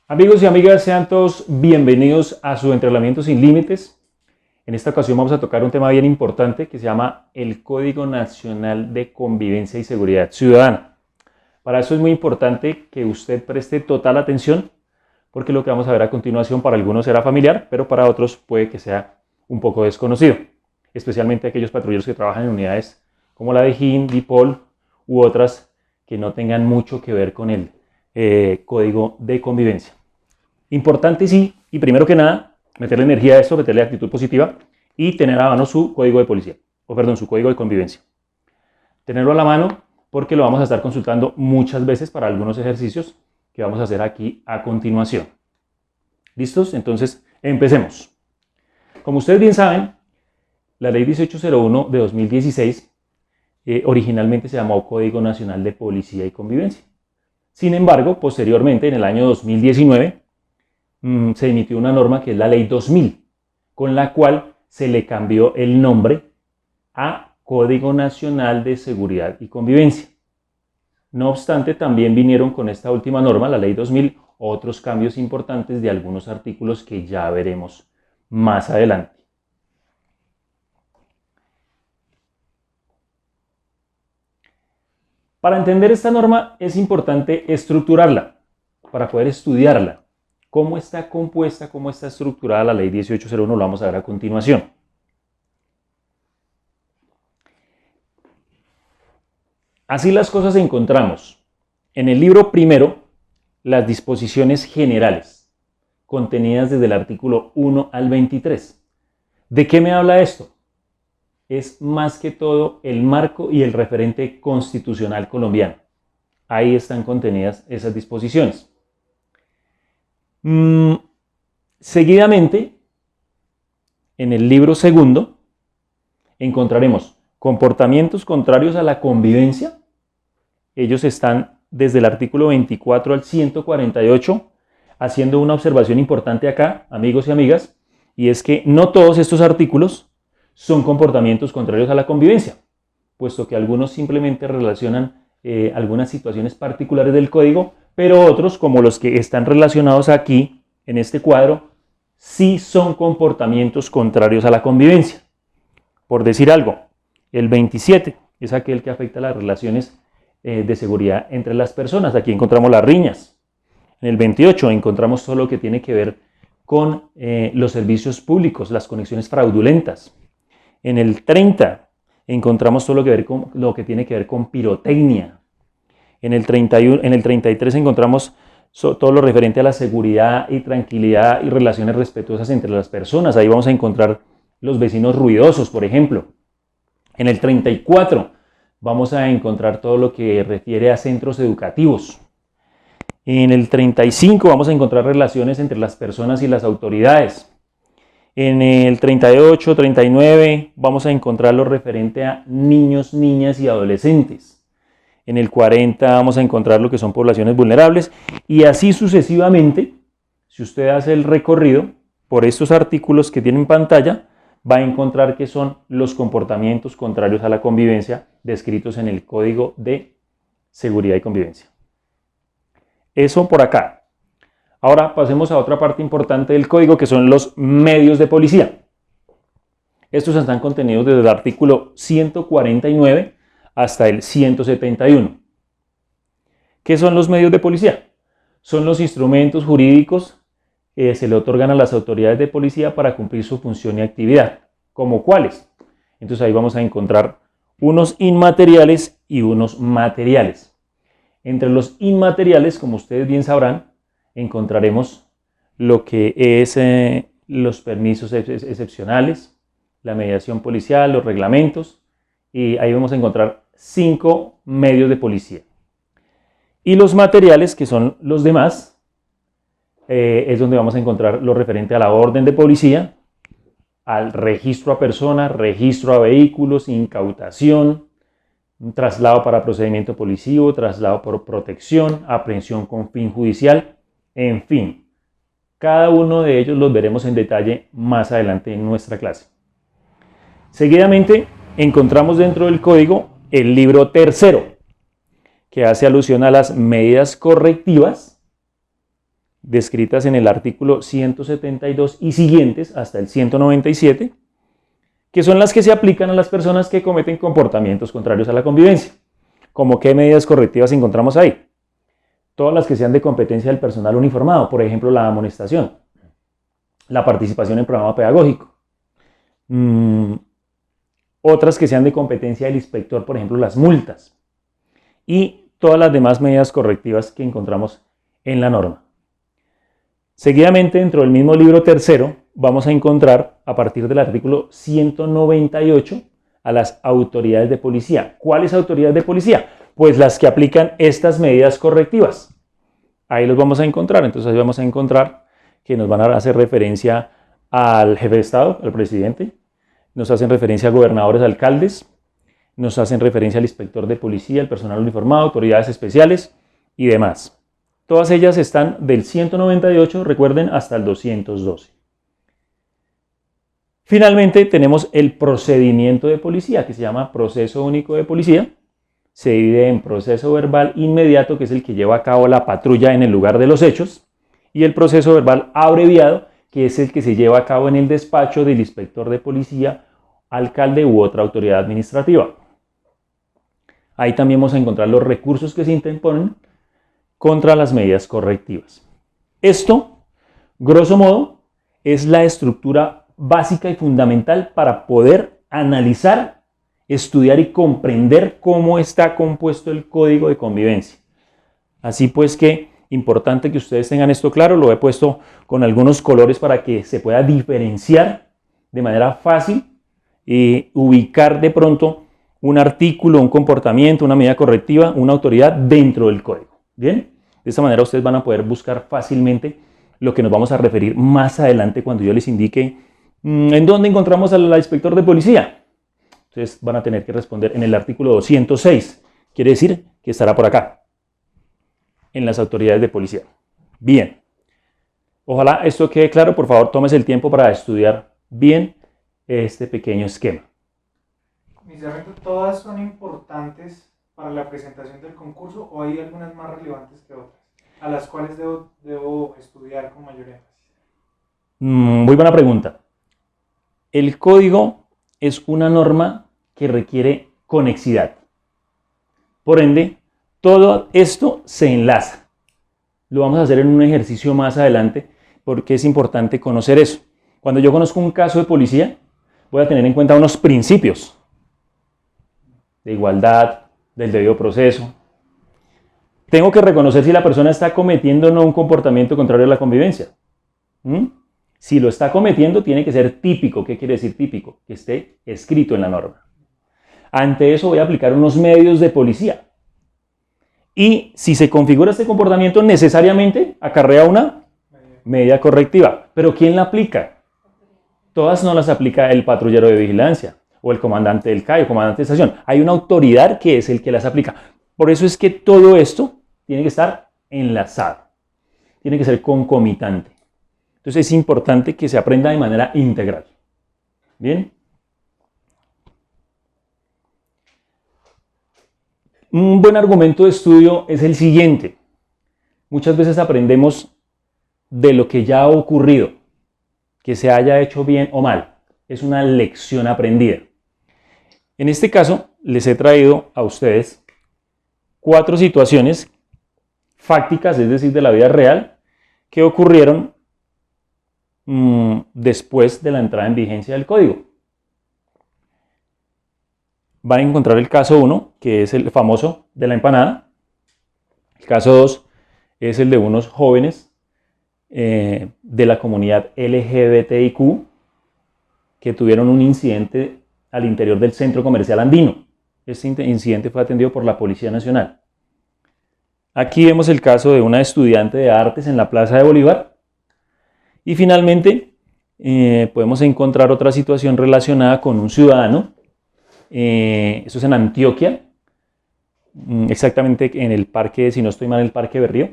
Amigos y amigas, sean todos bienvenidos a su entrenamiento sin límites. En esta ocasión vamos a tocar un tema bien importante que se llama el Código Nacional de Convivencia y Seguridad Ciudadana. Para eso es muy importante que usted preste total atención, porque lo que vamos a ver a continuación para algunos será familiar, pero para otros puede que sea un poco desconocido, especialmente aquellos patrulleros que trabajan en unidades como la de JIN, DIPOL u otras que no tengan mucho que ver con el código de convivencia. Importante sí, y primero que nada, meterle energía a esto, meterle actitud positiva y tener a mano su código de policía, su código de convivencia. Tenerlo a la mano porque lo vamos a estar consultando muchas veces para algunos ejercicios que vamos a hacer aquí a continuación. ¿Listos? Entonces, empecemos. Como ustedes bien saben, la ley 1801 de 2016 originalmente se llamó Código Nacional de Policía y Convivencia. Sin embargo, posteriormente, en el año 2019, se emitió una norma que es la Ley 2000, con la cual se le cambió el nombre a Código Nacional de Seguridad y Convivencia. No obstante, también vinieron con esta última norma, la Ley 2000, otros cambios importantes de algunos artículos que ya veremos más adelante. Para entender esta norma es importante estructurarla, para poder estudiarla. ¿Cómo está compuesta, cómo está estructurada la ley 1801? Lo vamos a ver a continuación. Así las cosas encontramos en el libro primero las disposiciones generales, contenidas desde el artículo 1 al 23. ¿De qué me habla esto? Es más que todo el marco y el referente constitucional colombiano. Ahí están contenidas esas disposiciones. Seguidamente, en el libro segundo, encontraremos comportamientos contrarios a la convivencia. Ellos están desde el artículo 24 al 148, haciendo una observación importante acá, amigos y amigas, y es que no todos estos artículos son comportamientos contrarios a la convivencia, puesto que algunos simplemente relacionan algunas situaciones particulares del código, pero otros, como los que están relacionados aquí, en este cuadro, sí son comportamientos contrarios a la convivencia. Por decir algo, el 27 es aquel que afecta las relaciones de seguridad entre las personas. Aquí encontramos las riñas. En el 28 encontramos todo lo que tiene que ver con los servicios públicos, las conexiones fraudulentas. En el 30 encontramos todo lo que tiene que ver con pirotecnia. En el 33 encontramos todo lo referente a la seguridad y tranquilidad y relaciones respetuosas entre las personas. Ahí vamos a encontrar los vecinos ruidosos, por ejemplo. En el 34 vamos a encontrar todo lo que refiere a centros educativos. En el 35 vamos a encontrar relaciones entre las personas y las autoridades. En el 38, 39 vamos a encontrar lo referente a niños, niñas y adolescentes. En el 40 vamos a encontrar lo que son poblaciones vulnerables y así sucesivamente. Si usted hace el recorrido por estos artículos que tiene en pantalla, va a encontrar que son los comportamientos contrarios a la convivencia descritos en el Código de Seguridad y Convivencia. Eso por acá. Ahora pasemos a otra parte importante del código, que son los medios de policía. Estos están contenidos desde el artículo 149 hasta el 171. ¿Qué son los medios de policía? Son los instrumentos jurídicos que se le otorgan a las autoridades de policía para cumplir su función y actividad. ¿Cómo cuáles? Entonces ahí vamos a encontrar unos inmateriales y unos materiales. Entre los inmateriales, como ustedes bien sabrán, encontraremos lo que es los permisos excepcionales, la mediación policial, los reglamentos, y ahí vamos a encontrar 5 medios de policía. Y los materiales, que son los demás, es donde vamos a encontrar lo referente a la orden de policía, al registro a personas, registro a vehículos, incautación, traslado para procedimiento policivo, traslado por protección, aprehensión con fin judicial. En fin, cada uno de ellos los veremos en detalle más adelante en nuestra clase. Seguidamente encontramos dentro del código el libro tercero, que hace alusión a las medidas correctivas descritas en el artículo 172 y siguientes hasta el 197, que son las que se aplican a las personas que cometen comportamientos contrarios a la convivencia. ¿Cómo qué medidas correctivas encontramos ahí? Todas las que sean de competencia del personal uniformado, por ejemplo, la amonestación, la participación en programa pedagógico. Otras que sean de competencia del inspector, por ejemplo, las multas. Y todas las demás medidas correctivas que encontramos en la norma. Seguidamente, dentro del mismo libro tercero, vamos a encontrar, a partir del artículo 198, a las autoridades de policía. ¿Cuáles autoridades de policía? Pues las que aplican estas medidas correctivas. Ahí los vamos a encontrar. Entonces ahí vamos a encontrar que nos van a hacer referencia al jefe de Estado, al presidente, nos hacen referencia a gobernadores, alcaldes, nos hacen referencia al inspector de policía, el personal uniformado, autoridades especiales y demás. Todas ellas están del 198, recuerden, hasta el 212. Finalmente tenemos el procedimiento de policía, que se llama Proceso Único de Policía. Se divide en proceso verbal inmediato, que es el que lleva a cabo la patrulla en el lugar de los hechos, y el proceso verbal abreviado, que es el que se lleva a cabo en el despacho del inspector de policía, alcalde u otra autoridad administrativa. Ahí también vamos a encontrar los recursos que se interponen contra las medidas correctivas. Esto, grosso modo, es la estructura básica y fundamental para poder analizar, estudiar y comprender cómo está compuesto el código de convivencia. Así pues que, importante que ustedes tengan esto claro, lo he puesto con algunos colores para que se pueda diferenciar de manera fácil y ubicar de pronto un artículo, un comportamiento, una medida correctiva, una autoridad dentro del código. ¿Bien? De esta manera ustedes van a poder buscar fácilmente lo que nos vamos a referir más adelante cuando yo les indique en dónde encontramos al inspector de policía. Entonces van a tener que responder en el artículo 206. Quiere decir que estará por acá, en las autoridades de policía. Bien. Ojalá esto quede claro. Por favor, tómese el tiempo para estudiar bien este pequeño esquema. Inicialmente, ¿todas son importantes para la presentación del concurso o hay algunas más relevantes que otras, a las cuales debo estudiar con mayor énfasis? Muy buena pregunta. El código es una norma que requiere conexidad. Por ende, todo esto se enlaza. Lo vamos a hacer en un ejercicio más adelante porque es importante conocer eso. Cuando yo conozco un caso de policía, voy a tener en cuenta unos principios de igualdad, del debido proceso. Tengo que reconocer si la persona está cometiendo o no un comportamiento contrario a la convivencia. Si lo está cometiendo, tiene que ser típico. ¿Qué quiere decir típico? Que esté escrito en la norma. Ante eso voy a aplicar unos medios de policía. Y si se configura este comportamiento, necesariamente acarrea una medida correctiva. ¿Pero quién la aplica? Todas no las aplica el patrullero de vigilancia o el comandante del CAI o comandante de estación. Hay una autoridad que es el que las aplica. Por eso es que todo esto tiene que estar enlazado. Tiene que ser concomitante. Entonces es importante que se aprenda de manera integral. ¿Bien? Un buen argumento de estudio es el siguiente. Muchas veces aprendemos de lo que ya ha ocurrido, que se haya hecho bien o mal. Es una lección aprendida. En este caso, les he traído a ustedes 4 situaciones fácticas, es decir, de la vida real, que ocurrieron después de la entrada en vigencia del código. Van a encontrar el caso 1, que es el famoso de la empanada. El caso 2 es el de unos jóvenes de la comunidad LGBTIQ que tuvieron un incidente al interior del centro comercial andino. Este incidente fue atendido por la Policía Nacional. Aquí vemos el caso de una estudiante de artes en la Plaza de Bolívar. Y finalmente podemos encontrar otra situación relacionada con un ciudadano. Eso es en Antioquia, exactamente en el parque, si no estoy mal, el Parque Berrío,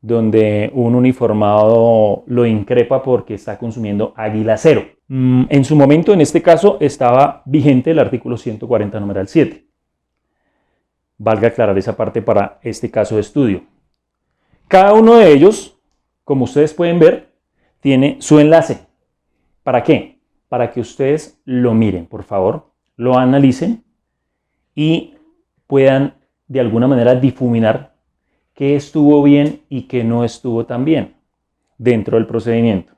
donde un uniformado lo increpa porque está consumiendo aguilacero. En su momento, en este caso, estaba vigente el artículo 140, numeral 7. Valga aclarar esa parte para este caso de estudio. Cada uno de ellos como ustedes pueden ver, tiene su enlace. ¿Para qué? Para que ustedes lo miren, por favor, lo analicen y puedan de alguna manera difuminar qué estuvo bien y qué no estuvo tan bien dentro del procedimiento,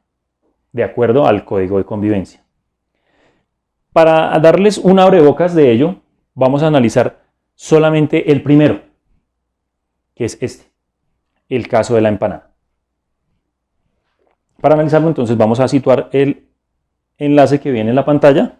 de acuerdo al código de convivencia. Para darles un abrebocas de ello, vamos a analizar solamente el primero, que es este, el caso de la empanada. Para analizarlo, entonces, vamos a situar el enlace que viene en la pantalla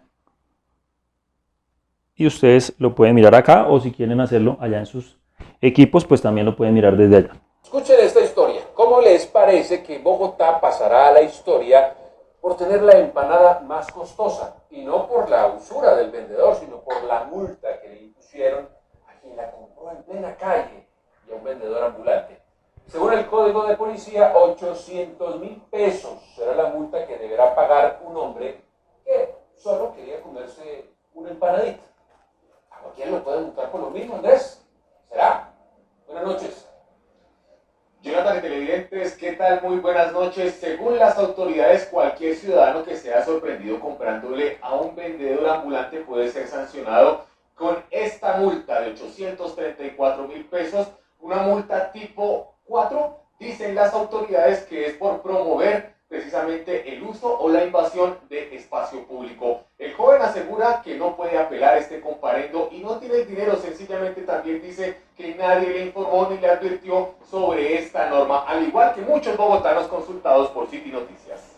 y ustedes lo pueden mirar acá, o si quieren hacerlo allá en sus equipos, pues también lo pueden mirar desde allá. Escuchen esta historia. ¿Cómo les parece que Bogotá pasará a la historia por tener la empanada más costosa? Y no por la usura del vendedor, sino por la multa que le impusieron a quien la compró en plena calle y a un vendedor ambulante. Según el Código de Policía, 800.000 pesos será la multa que deberá pagar un hombre que solo quería comerse una empanadita. ¿A cualquiera lo pueden multar por lo mismo, Andrés? ¿Será? Buenas noches. Jonathan y televidentes, ¿qué tal? Muy buenas noches. Según las autoridades, cualquier ciudadano que sea sorprendido comprándole a un vendedor ambulante puede ser sancionado con esta multa de 834.000 pesos, una multa tipo 4. Dicen las autoridades que es por promover precisamente el uso o la invasión de espacio público. El joven asegura que no puede apelar este comparendo y no tiene el dinero, sencillamente también dice que nadie le informó ni le advirtió sobre esta norma, al igual que muchos bogotanos consultados por City Noticias.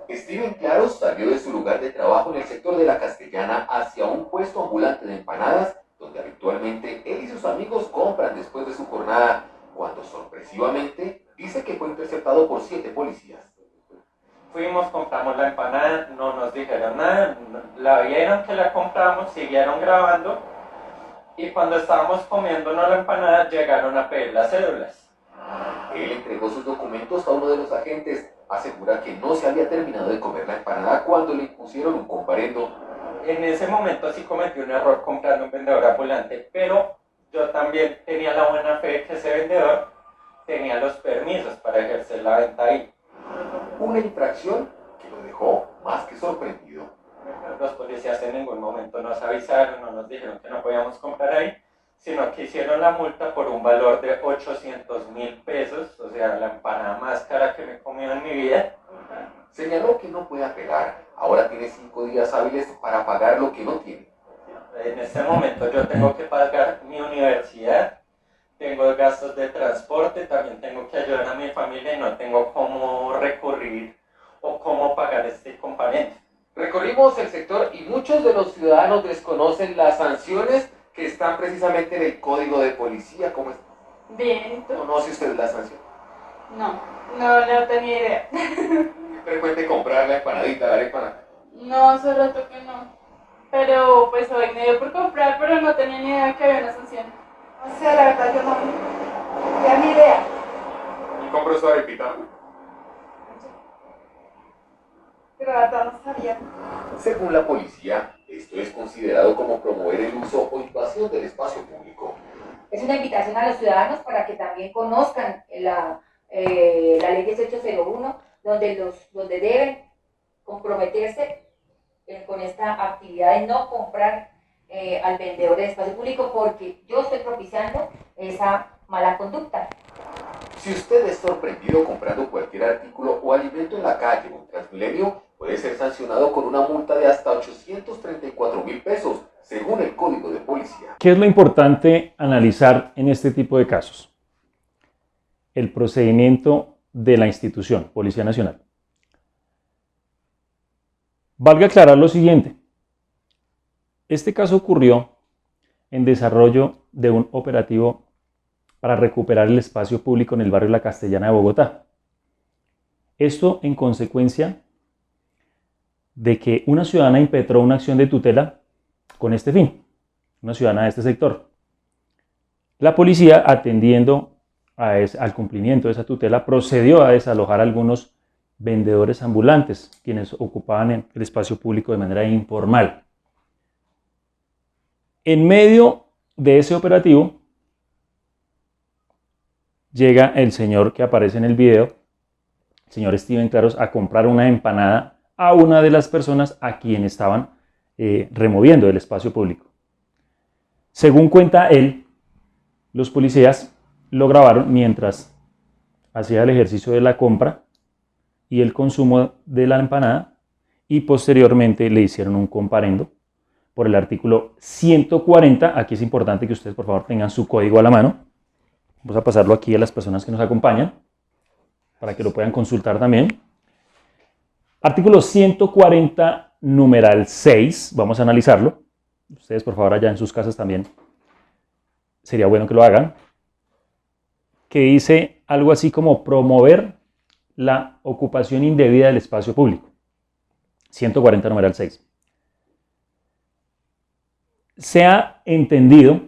Steven Claros salió de su lugar de trabajo en el sector de La Castellana hacia un puesto ambulante de empanadas, donde habitualmente él y sus amigos compran después de su jornada, cuando sorpresivamente dice que fue interceptado por 7 policías. Fuimos, compramos la empanada, no nos dijeron nada, la vieron que la compramos, siguieron grabando y cuando estábamos comiéndonos la empanada llegaron a pedir las cédulas. Él entregó sus documentos a uno de los agentes, asegura que no se había terminado de comer la empanada cuando le impusieron un comparendo. En ese momento sí cometí un error comprando un vendedor ambulante, pero yo también tenía la buena fe que ese vendedor tenía los permisos para ejercer la venta ahí. Una infracción que lo dejó más que sorprendido. Los policías en ningún momento nos avisaron, no nos dijeron que no podíamos comprar ahí, sino que hicieron la multa por un valor de 800.000 pesos, o sea, la empanada más cara que me he comido en mi vida. Señaló que no puede apelar, ahora tiene 5 días hábiles para pagar lo que no tiene. En este momento yo tengo que pagar mi universidad, tengo gastos de transporte, también tengo que ayudar a mi familia y no tengo cómo recurrir o cómo pagar este comparendo. Recorrimos el sector y muchos de los ciudadanos desconocen las sanciones que están precisamente en el Código de Policía. ¿Cómo es? Bien, ¿y tú? ¿Conoce usted la sanción? No tenía idea. ¿Es frecuente comprar la empanadita, la empanada? No, hace rato que no. Pero pues hoy me dio por comprar, pero no tenía ni idea que había una sanción. O sea, la verdad yo no tenía ni idea. ¿Y compró su arepita? Pero la verdad no sabía. Según la policía, esto es considerado como promover el uso o invasión del espacio público. Es una invitación a los ciudadanos para que también conozcan la ley 1801, donde deben comprometerse con esta actividad de no comprar al vendedor de espacio público, porque yo estoy propiciando esa mala conducta. Si usted es sorprendido comprando cualquier artículo o alimento en la calle o en Transmilenio, puede ser sancionado con una multa de hasta 834.000 pesos, según el Código de Policía. ¿Qué es lo importante analizar en este tipo de casos? El procedimiento de la institución, Policía Nacional. Valga aclarar lo siguiente. Este caso ocurrió en desarrollo de un operativo para recuperar el espacio público en el barrio La Castellana de Bogotá. Esto en consecuencia de que una ciudadana impetró una acción de tutela con este fin, una ciudadana de este sector. La policía, atendiendo al cumplimiento de esa tutela, procedió a desalojar a algunos vendedores ambulantes, quienes ocupaban el espacio público de manera informal. En medio de ese operativo, llega el señor que aparece en el video, el señor Steven Claros, a comprar una empanada a una de las personas a quien estaban removiendo del espacio público. Según cuenta él, los policías lo grabaron mientras hacía el ejercicio de la compra y el consumo de la empanada, y posteriormente le hicieron un comparendo por el artículo 140. Aquí es importante que ustedes por favor tengan su código a la mano. Vamos a pasarlo aquí a las personas que nos acompañan para que lo puedan consultar también. Artículo 140, numeral 6, vamos a analizarlo. Ustedes por favor allá en sus casas también sería bueno que lo hagan. Que dice algo así como promover la ocupación indebida del espacio público. 140, numeral 6. Se ha entendido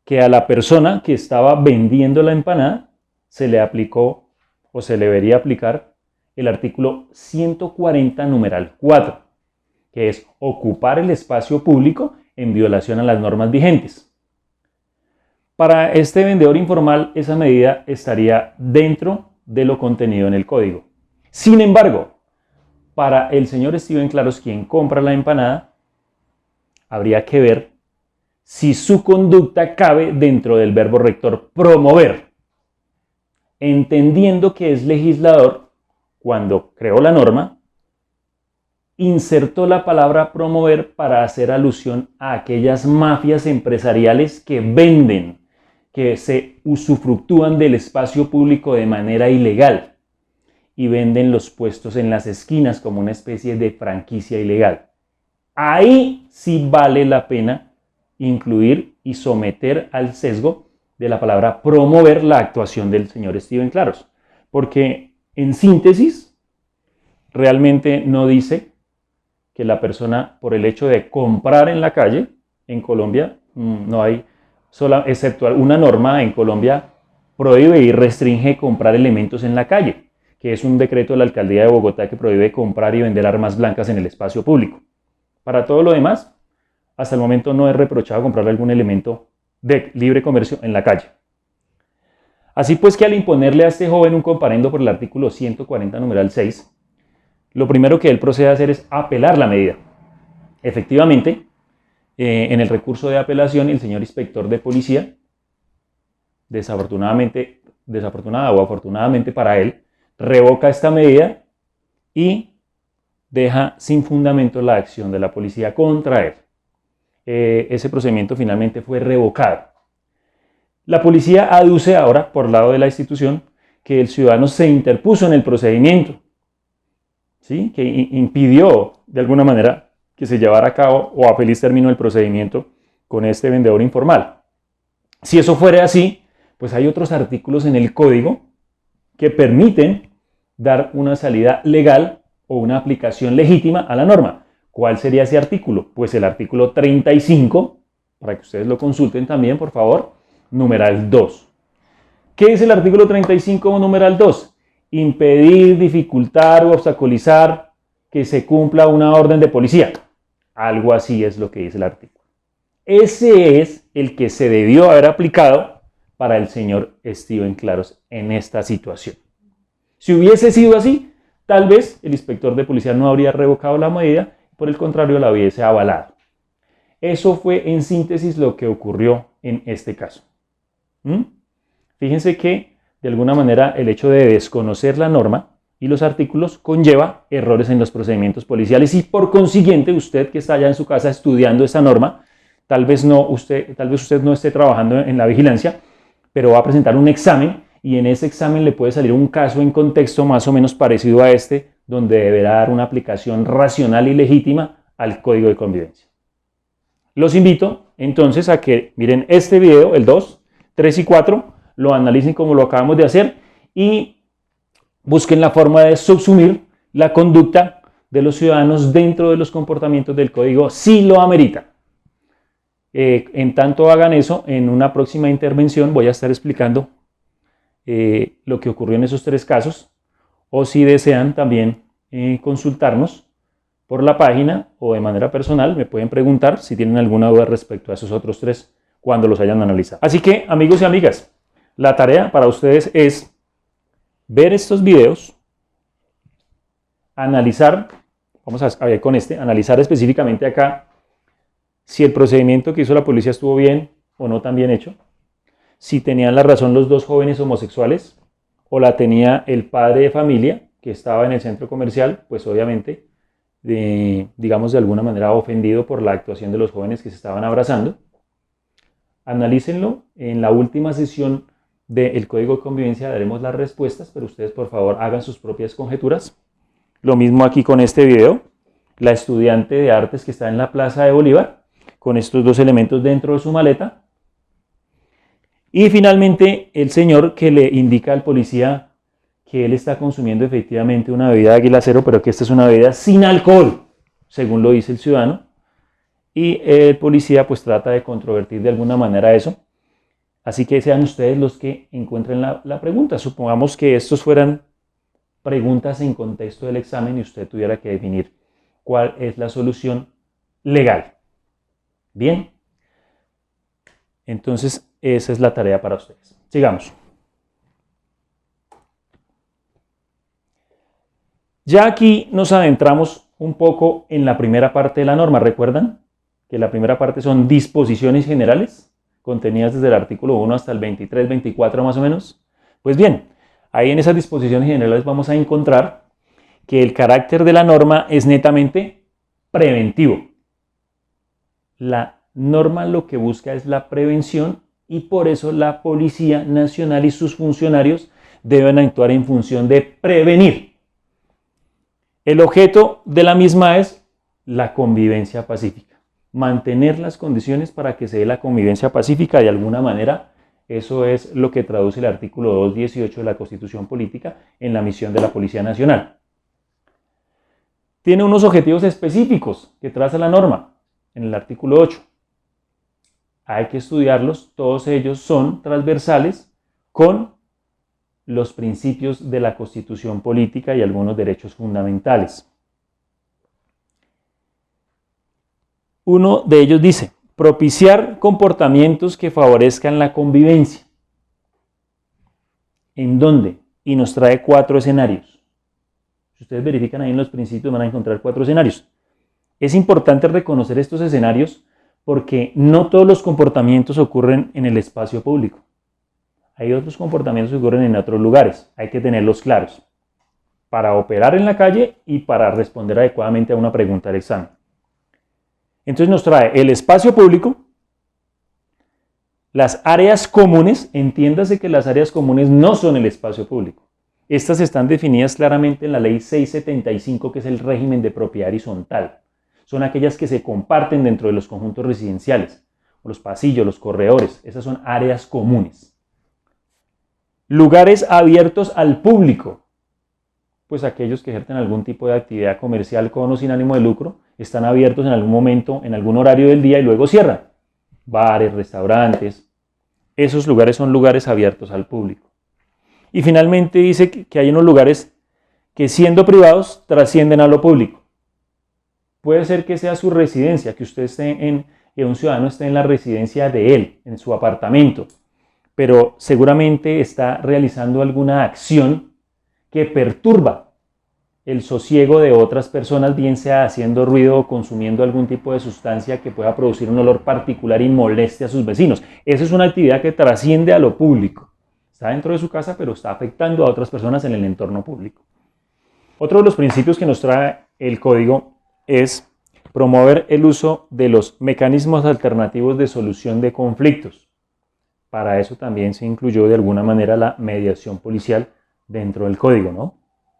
que a la persona que estaba vendiendo la empanada se le aplicó o se le debería aplicar el artículo 140, numeral 4, que es ocupar el espacio público en violación a las normas vigentes. Para este vendedor informal, esa medida estaría dentro de lo contenido en el código. Sin embargo, para el señor Steven Claros, quien compra la empanada, habría que ver si su conducta cabe dentro del verbo rector promover, entendiendo que es legislador, cuando creó la norma, insertó la palabra promover para hacer alusión a aquellas mafias empresariales que venden, que se usufructúan del espacio público de manera ilegal y venden los puestos en las esquinas como una especie de franquicia ilegal. Ahí sí vale la pena incluir y someter al sesgo de la palabra promover la actuación del señor Steven Claros, porque en síntesis realmente no dice que la persona, por el hecho de comprar en la calle, en Colombia no hay, excepto una norma en Colombia, prohíbe y restringe comprar elementos en la calle, que es un decreto de la Alcaldía de Bogotá que prohíbe comprar y vender armas blancas en el espacio público. Para todo lo demás, hasta el momento no es reprochado comprar algún elemento de libre comercio en la calle. Así pues que al imponerle a este joven un comparendo por el artículo 140, numeral 6, lo primero que él procede a hacer es apelar la medida. Efectivamente, en el recurso de apelación, el señor inspector de policía, desafortunada o afortunadamente para él, revoca esta medida y deja sin fundamento la acción de la policía contra él. Ese procedimiento finalmente fue revocado. La policía aduce ahora, por lado de la institución, que el ciudadano se interpuso en el procedimiento, ¿sí? Que impidió de alguna manera que se llevara a cabo o a feliz término el procedimiento con este vendedor informal. Si eso fuera así, pues hay otros artículos en el código que permiten dar una salida legal o una aplicación legítima a la norma. ¿Cuál sería ese artículo? Pues el artículo 35, para que ustedes lo consulten también, por favor, numeral 2. ¿Qué es el artículo 35, numeral 2? Impedir, dificultar o obstaculizar que se cumpla una orden de policía. Algo así es lo que dice el artículo. Ese es el que se debió haber aplicado para el señor Steven Claros en esta situación. Si hubiese sido así, tal vez el inspector de policía no habría revocado la medida, por el contrario la hubiese avalado. Eso fue en síntesis lo que ocurrió en este caso. Fíjense que de alguna manera el hecho de desconocer la norma y los artículos conlleva errores en los procedimientos policiales y por consiguiente usted que está allá en su casa estudiando esa norma, tal vez usted no esté trabajando en la vigilancia, pero va a presentar un examen y en ese examen le puede salir un caso en contexto más o menos parecido a este, donde deberá dar una aplicación racional y legítima al Código de Convivencia. Los invito entonces a que miren este video, el 2, 3 y 4, lo analicen como lo acabamos de hacer y busquen la forma de subsumir la conducta de los ciudadanos dentro de los comportamientos del código si lo amerita. En tanto hagan eso, en una próxima intervención voy a estar explicando lo que ocurrió en esos 3 casos, o si desean también consultarnos por la página o de manera personal, me pueden preguntar si tienen alguna duda respecto a esos otros 3 cuando los hayan analizado. Así que, amigos y amigas, La tarea para ustedes es ver estos videos, analizar, vamos a ver con analizar específicamente acá si el procedimiento que hizo la policía estuvo bien o no tan bien hecho, si tenían la razón los dos jóvenes homosexuales o la tenía el padre de familia que estaba en el centro comercial, pues obviamente, digamos de alguna manera ofendido por la actuación de los jóvenes que se estaban abrazando. Analícenlo. En la última sesión del Código de Convivencia daremos las respuestas, pero ustedes por favor hagan sus propias conjeturas. Lo mismo aquí con este video. La estudiante de artes que está en la Plaza de Bolívar, con estos dos elementos dentro de su maleta. Y finalmente el señor que le indica al policía que él está consumiendo efectivamente una bebida de Águila Cero, pero que esta es una bebida sin alcohol, según lo dice el ciudadano. Y el policía pues trata de controvertir de alguna manera eso. Así que sean ustedes los que encuentren la pregunta. Supongamos que estos fueran preguntas en contexto del examen y usted tuviera que definir cuál es la solución legal. Bien. Entonces, esa es la tarea para ustedes. Sigamos. Ya aquí nos adentramos un poco en la primera parte de la norma. ¿Recuerdan que la primera parte son disposiciones generales, contenidas desde el artículo 1 hasta el 23, 24 más o menos? Pues bien, ahí en esas disposiciones generales vamos a encontrar que el carácter de la norma es netamente preventivo. La norma lo que busca es la prevención y por eso la Policía Nacional y sus funcionarios deben actuar en función de prevenir. El objeto de la misma es la convivencia pacífica. Mantener las condiciones para que se dé la convivencia pacífica de alguna manera. Eso es lo que traduce el artículo 218 de la Constitución Política en la misión de la Policía Nacional. Tiene unos objetivos específicos que traza la norma en el artículo 8. Hay que estudiarlos, todos ellos son transversales con los principios de la Constitución Política y algunos derechos fundamentales. Uno de ellos dice, propiciar comportamientos que favorezcan la convivencia. ¿En dónde? Y nos trae 4 escenarios. Si ustedes verifican ahí en los principios van a encontrar 4 escenarios. Es importante reconocer estos escenarios porque no todos los comportamientos ocurren en el espacio público. Hay otros comportamientos que ocurren en otros lugares. Hay que tenerlos claros para operar en la calle y para responder adecuadamente a una pregunta del examen. Entonces nos trae el espacio público, las áreas comunes. Entiéndase que las áreas comunes no son el espacio público. Estas están definidas claramente en la ley 675, que es el régimen de propiedad horizontal. Son aquellas que se comparten dentro de los conjuntos residenciales, los pasillos, los corredores. Esas son áreas comunes. Lugares abiertos al público. Pues aquellos que ejercen algún tipo de actividad comercial con o sin ánimo de lucro, están abiertos en algún momento, en algún horario del día y luego cierran. Bares, restaurantes. Esos lugares son lugares abiertos al público. Y finalmente dice que hay unos lugares que siendo privados trascienden a lo público. Puede ser que sea su residencia, que usted esté que un ciudadano esté en la residencia de él, en su apartamento, pero seguramente está realizando alguna acción que perturba el sosiego de otras personas, bien sea haciendo ruido o consumiendo algún tipo de sustancia que pueda producir un olor particular y moleste a sus vecinos. Esa es una actividad que trasciende a lo público. Está dentro de su casa, pero está afectando a otras personas en el entorno público. Otro de los principios que nos trae el código es promover el uso de los mecanismos alternativos de solución de conflictos. Para eso también se incluyó de alguna manera la mediación policial dentro del código, ¿no?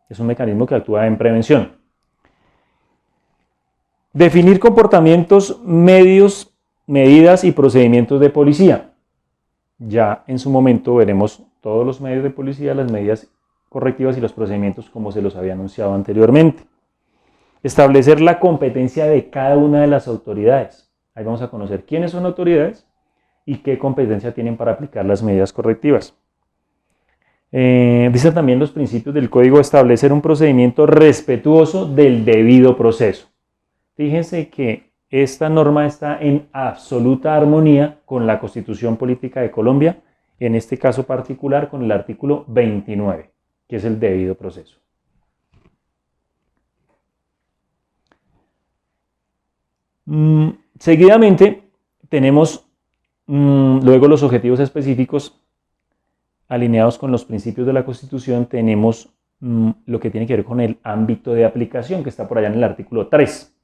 Es un mecanismo que actúa en prevención. Definir comportamientos, medios, medidas y procedimientos de policía. Ya en su momento veremos todos los medios de policía, las medidas correctivas y los procedimientos como se los había anunciado anteriormente. Establecer la competencia de cada una de las autoridades. Ahí vamos a conocer quiénes son autoridades y qué competencia tienen para aplicar las medidas correctivas. Dice también los principios del código, establecer un procedimiento respetuoso del debido proceso. Fíjense que esta norma está en absoluta armonía con la Constitución Política de Colombia en este caso particular con el artículo 29, que es el debido proceso. Seguidamente tenemos luego los objetivos específicos alineados con los principios de la Constitución. Tenemos lo que tiene que ver con el ámbito de aplicación, que está por allá en el artículo 3.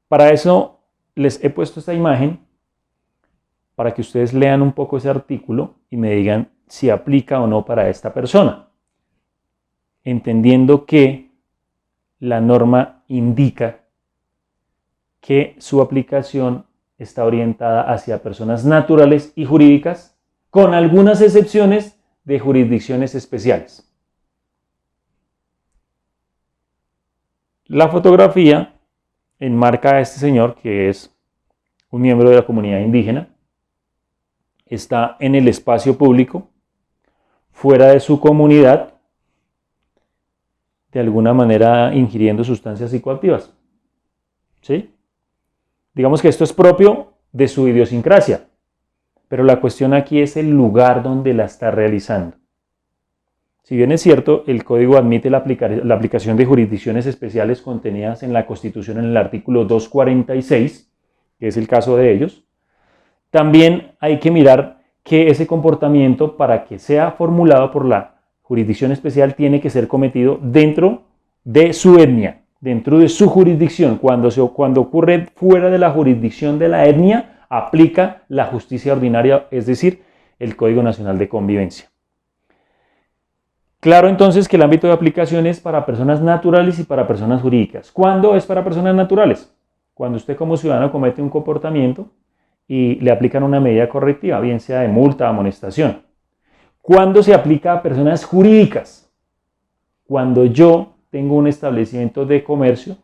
Para eso les he puesto esta imagen para que ustedes lean un poco ese artículo y me digan si aplica o no para esta persona, entendiendo que la norma indica que su aplicación está orientada hacia personas naturales y jurídicas, con algunas excepciones de jurisdicciones especiales. La fotografía enmarca a este señor, que es un miembro de la comunidad indígena. Está en el espacio público, fuera de su comunidad, de alguna manera ingiriendo sustancias psicoactivas. ¿Sí? Digamos que esto es propio de su idiosincrasia, pero la cuestión aquí es el lugar donde la está realizando. Si bien es cierto, el Código admite la aplicación de jurisdicciones especiales contenidas en la Constitución en el artículo 246, que es el caso de ellos, también hay que mirar que ese comportamiento, para que sea formulado por la jurisdicción especial, tiene que ser cometido dentro de su etnia, dentro de su jurisdicción. Cuando ocurre fuera de la jurisdicción de la etnia, aplica la justicia ordinaria, es decir, el Código Nacional de Convivencia. Claro, entonces, que el ámbito de aplicación es para personas naturales y para personas jurídicas. ¿Cuándo es para personas naturales? Cuando usted como ciudadano comete un comportamiento y le aplican una medida correctiva, bien sea de multa o amonestación. ¿Cuándo se aplica a personas jurídicas? Cuando yo tengo un establecimiento de comercio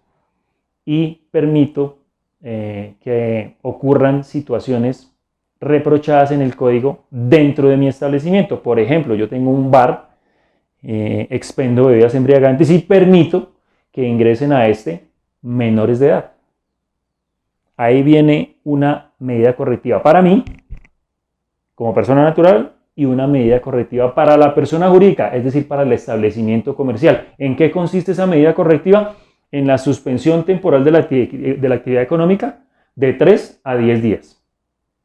y permito que ocurran situaciones reprochadas en el código dentro de mi establecimiento. Por ejemplo, yo tengo un bar, expendo bebidas embriagantes y permito que ingresen a este menores de edad. Ahí viene una medida correctiva para mí, como persona natural, y una medida correctiva para la persona jurídica, es decir, para el establecimiento comercial. ¿En qué consiste esa medida correctiva? En la suspensión temporal de la actividad económica de 3 a 10 días.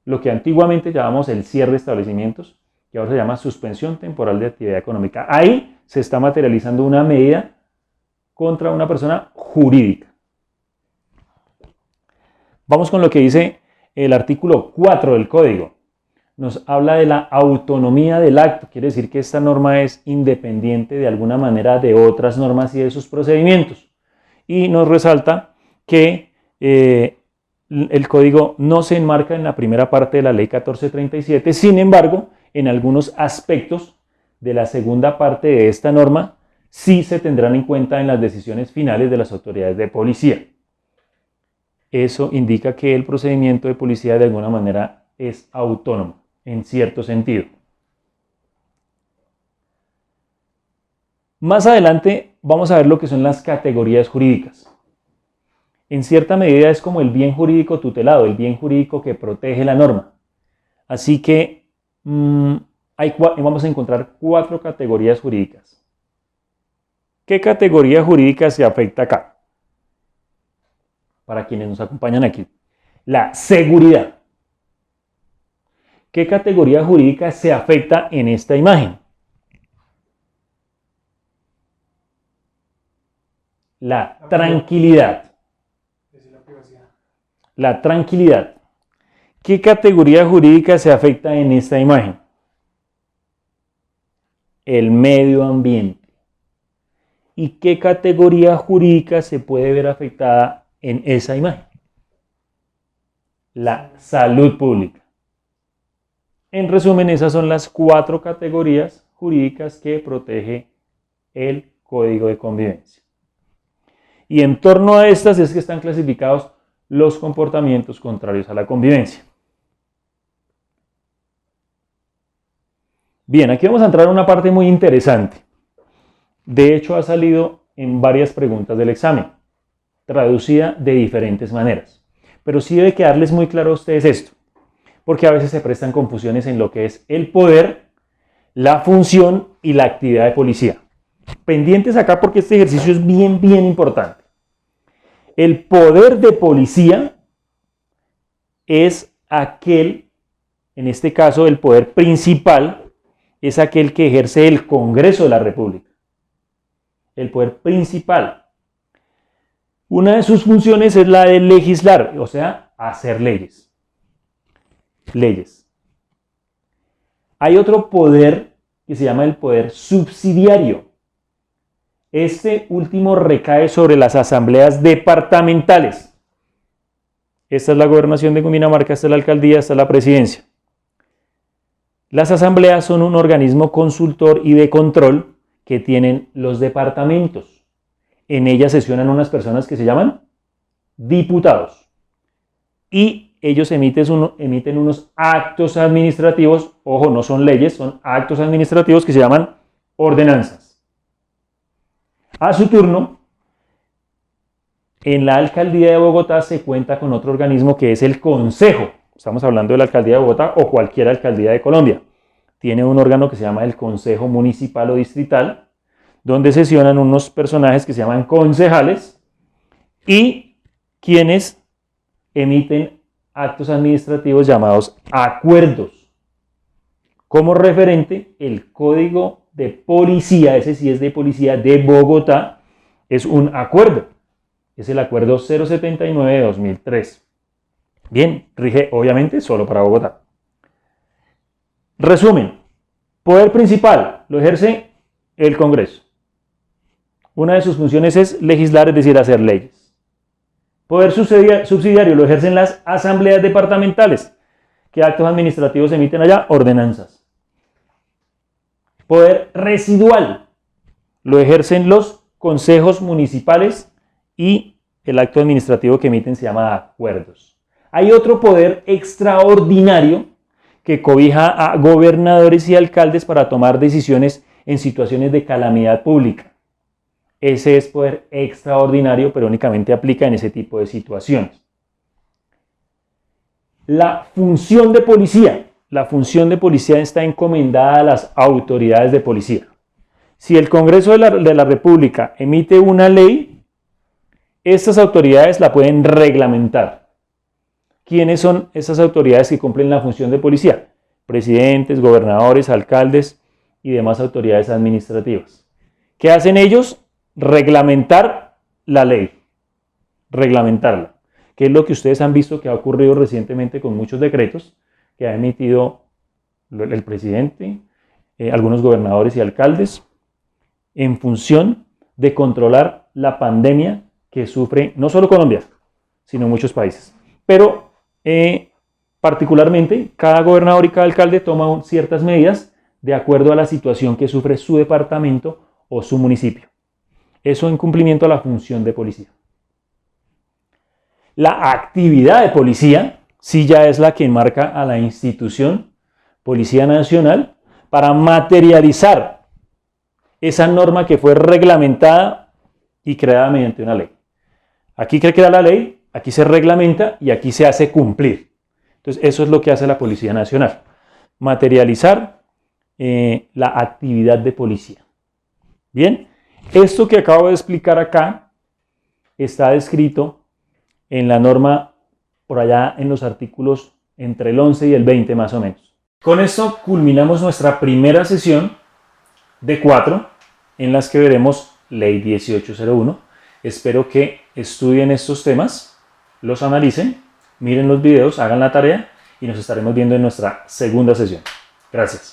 Lo que antiguamente llamamos el cierre de establecimientos, que ahora se llama suspensión temporal de actividad económica. Ahí se está materializando una medida contra una persona jurídica. Vamos con lo que dice el artículo 4 del Código. Nos habla de la autonomía del acto. Quiere decir que esta norma es independiente de alguna manera de otras normas y de sus procedimientos. Y nos resalta que el Código no se enmarca en la primera parte de la Ley 1437. Sin embargo, en algunos aspectos de la segunda parte de esta norma sí se tendrán en cuenta en las decisiones finales de las autoridades de policía. Eso indica que el procedimiento de policía de alguna manera es autónomo, en cierto sentido. Más adelante vamos a ver lo que son las categorías jurídicas. En cierta medida es como el bien jurídico tutelado, el bien jurídico que protege la norma. Así que vamos a encontrar 4 categorías jurídicas. ¿Qué categoría jurídica se afecta acá? Para quienes nos acompañan aquí. La seguridad. ¿Qué categoría jurídica se afecta en esta imagen? La tranquilidad. La tranquilidad. ¿Qué categoría jurídica se afecta en esta imagen? El medio ambiente. ¿Y qué categoría jurídica se puede ver afectada en esa imagen? La salud pública. En resumen, esas son las 4 categorías jurídicas que protege el Código de Convivencia. Y en torno a estas es que están clasificados los comportamientos contrarios a la convivencia. Bien, aquí vamos a entrar a una parte muy interesante. De hecho, ha salido en varias preguntas del examen, traducida de diferentes maneras. Pero sí debe quedarles muy claro a ustedes esto. porque a veces se prestan confusiones en lo que es el poder, la función y la actividad de policía. Pendientes acá porque este ejercicio es bien, bien importante. El poder de policía es aquel, en este caso el poder principal, es aquel que ejerce el Congreso de la República. El poder principal. Una de sus funciones es la de legislar, o sea, hacer leyes. Leyes. Hay otro poder que se llama el poder subsidiario. Este último recae sobre las asambleas departamentales. Esta es la gobernación de Cundinamarca, esta es la alcaldía, esta es la presidencia. Las asambleas son un organismo consultor y de control que tienen los departamentos. En ellas sesionan unas personas que se llaman diputados. Y ellos emiten unos actos administrativos, ojo, no son leyes, son actos administrativos que se llaman ordenanzas. A su turno, en la alcaldía de Bogotá se cuenta con otro organismo que es el Consejo. Estamos hablando de la alcaldía de Bogotá o cualquier alcaldía de Colombia. Tiene un órgano que se llama el Consejo Municipal o Distrital, donde sesionan unos personajes que se llaman concejales y quienes emiten actos administrativos llamados acuerdos. Como referente, el Código de Policía, ese sí es de policía de Bogotá, es un acuerdo. Es el acuerdo 079 de 2003. Bien, rige obviamente solo para Bogotá. Resumen, poder principal lo ejerce el Congreso. Una de sus funciones es legislar, es decir, hacer leyes. Poder subsidiario lo ejercen las asambleas departamentales. ¿Qué actos administrativos emiten allá? Ordenanzas. Poder residual lo ejercen los consejos municipales y el acto administrativo que emiten se llama acuerdos. Hay otro poder extraordinario que cobija a gobernadores y alcaldes para tomar decisiones en situaciones de calamidad pública. Ese es poder extraordinario, pero únicamente aplica en ese tipo de situaciones. La función de policía. La función de policía está encomendada a las autoridades de policía. Si el Congreso de la República emite una ley, estas autoridades la pueden reglamentar. ¿Quiénes son esas autoridades que cumplen la función de policía? Presidentes, gobernadores, alcaldes y demás autoridades administrativas. ¿Qué hacen ellos? Reglamentar la ley. Reglamentarla. Que es lo que ustedes han visto que ha ocurrido recientemente con muchos decretos que ha emitido el presidente, algunos gobernadores y alcaldes, en función de controlar la pandemia que sufre no solo Colombia, sino muchos países. Pero particularmente cada gobernador y cada alcalde toma ciertas medidas de acuerdo a la situación que sufre su departamento o su municipio. Eso en cumplimiento a la función de policía. La actividad de policía sí ya es la que enmarca a la institución Policía Nacional para materializar esa norma que fue reglamentada y creada mediante una ley. Aquí que queda la ley, aquí se reglamenta y aquí se hace cumplir. Entonces eso es lo que hace la Policía Nacional. Materializar la actividad de policía. Bien, esto que acabo de explicar acá está descrito en la norma por allá en los artículos entre el 11 y el 20 más o menos. Con esto culminamos nuestra primera sesión de 4 en las que veremos Ley 1801. Espero que estudien estos temas, los analicen, miren los videos, hagan la tarea y nos estaremos viendo en nuestra segunda sesión. Gracias.